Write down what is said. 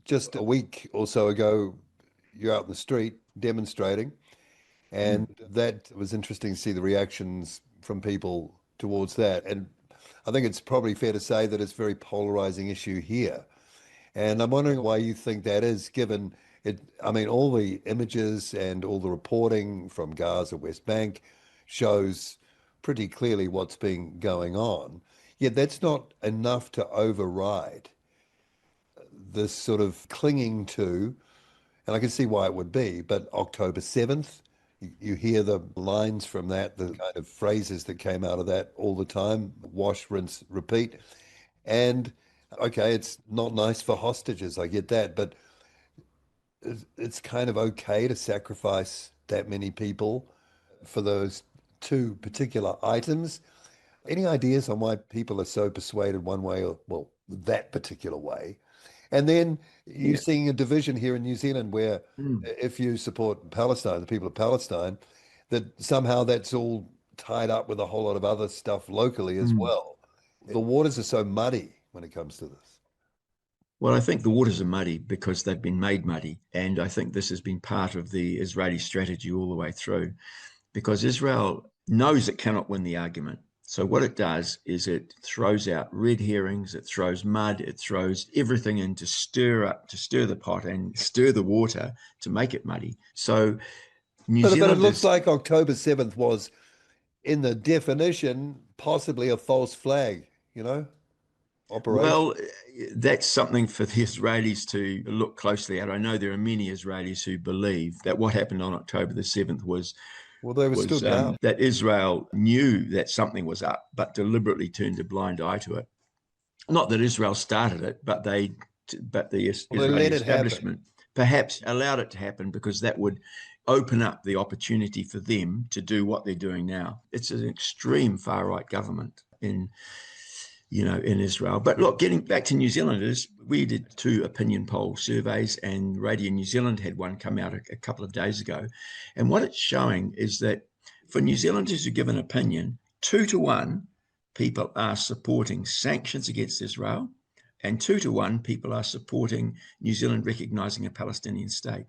just a week or so ago, you're out in the street demonstrating, and that was interesting to see the reactions from people towards that. And I think it's probably fair to say that it's a very polarizing issue here. And I'm wondering why you think that is, given it, I mean, all the images and all the reporting from Gaza, West Bank shows pretty clearly what's been going on. Yet that's not enough to override this sort of clinging to, and I can see why it would be, but October 7th, you hear the lines from that, the kind of phrases that came out of that all the time, wash, rinse, repeat. And okay, it's not nice for hostages, I get that, but it's kind of okay to sacrifice that many people for those two particular items. Any ideas on why people are so persuaded one way or, well, that particular way? And then you're Yeah. seeing a division here in New Zealand where Mm. if you support Palestine, the people of Palestine, that somehow that's all tied up with a whole lot of other stuff locally as Mm. well. The waters are so muddy when it comes to this. Well, I think the waters are muddy because they've been made muddy. And I think this has been part of the Israeli strategy all the way through, because Israel knows it cannot win the argument. So what it does is it throws out red herrings, it throws mud, it throws everything in to stir the pot and stir the water to make it muddy. So New But it Zealand looks is, like October 7th was, in the definition, possibly a false flag, operation. well, that's something for the Israelis to look closely at. I know there are many Israelis who believe that what happened on October the 7th Well, they were was stood down. that Israel knew that something was up, but deliberately turned a blind eye to it. Not that Israel started it, but the Well, they Israeli let it happen. establishment perhaps allowed it to happen because that would open up the opportunity for them to do what they're doing now. It's an extreme far right government in Israel. But look, getting back to New Zealanders, we did 2 opinion poll surveys, and Radio New Zealand had one come out a couple of days ago. And what it's showing is that for New Zealanders who give an opinion, 2-1 people are supporting sanctions against Israel, and 2-1 people are supporting New Zealand recognising a Palestinian state.